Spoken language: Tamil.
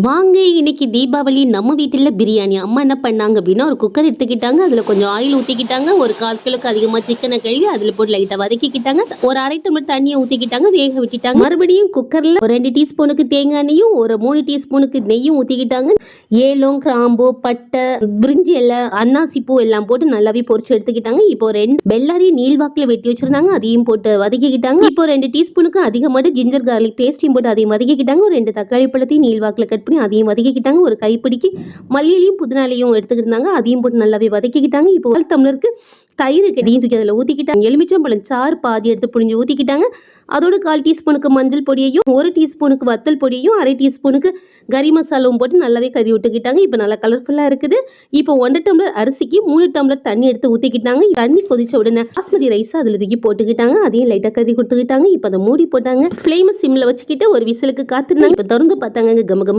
வாங்க இன்னைக்கு தீபாவளி நம்ம வீட்டில் பிரியாணி. அம்மா என்ன பண்ணாங்க அப்படின்னா, ஒரு குக்கர் எடுத்துக்கிட்டாங்க. அதில் கொஞ்சம் ஆயில் ஊற்றிக்கிட்டாங்க. ஒரு 1/4 கிலோக்கு அதிகமாக சிக்கனை கழுவி அதில் போட்டு லைட்டாக வதக்கிக்கிட்டாங்க. ஒரு 1/2 டம்ளர் தண்ணியை ஊற்றிக்கிட்டாங்க, வேக விட்டுட்டாங்க. மறுபடியும் குக்கரில் ஒரு 2 டீஸ்பூனுக்கு தேங்காய் எண்ணெயும் ஒரு 3 டீஸ்பூனுக்கு நெய்யும் ஊற்றிக்கிட்டாங்க. ஏலம், கிராம்பு, பட்டை, பிரிஞ்சி இலை, அன்னாசி பூ எல்லாம் போட்டு நல்லாவே பொரிச்சு எடுத்துக்கிட்டாங்க. இப்போ 2 பெல்லாரி நீள்வாக்கில் வெட்டி வச்சிருந்தாங்க, அதையும் போட்டு வதக்கிக்கிட்டாங்க. இப்போ 2 டீஸ்பூனுக்கு அதிகமாக ஜிஞ்சர் கார்லிக் பேஸ்டையும் போட்டு அதையும் வதக்கிக்கிட்டாங்க. ஒரு 2 தக்காளி பழத்தையும் நீள்வாக்கில் கட் பண்ணி அதையும் வதக்கிக்கிட்டாங்க. ஒரு கைப்பிடிக்கு மல்லியிலையும் புதினாலையும் எடுத்துக்கிட்டாங்க, அதையும் போட்டு நல்லாவே வதக்கிக்கிட்டாங்க. இப்போ 1 டம்ளருக்கு தயிர் கட்டியும் தூக்கி அதில் ஊற்றிக்கிட்டாங்க. எலுமிச்சம்பழம் சாறு பாதி எடுத்து புழிஞ்சு ஊற்றிக்கிட்டாங்க. அதோட 1/4 டீஸ்பூனுக்கு மஞ்சள் பொடியையும் 1 டீஸ்பூனுக்கு வத்தல் பொடியையும் 1/2 டீஸ்பூனுக்கு கறி மசாலாவும் போட்டு நல்லாவே கறி விட்டுக்கிட்டாங்க. இப்போ நல்லா கலர்ஃபுல்லாக இருக்குது. இப்போ 1 டம்ளர் அரிசிக்கு 3 டம்ளர் தண்ணி எடுத்து ஊற்றிக்கிட்டாங்க. தண்ணி கொதிச்ச உடனே பாஸ்மதி ரைஸ் அதில் தூக்கி போட்டுக்கிட்டாங்க, அதையும் லைட்டாக கறி கொடுத்துக்கிட்டாங்க. இப்போ அதை மூடி போட்டாங்க. ஃப்ளேமை சிம்மில் வச்சுக்கிட்டு ஒரு விசிலுக்கு காத்திருந்தாங்க. இப்போ திறந்து பார்த்தாங்க, கமகமன்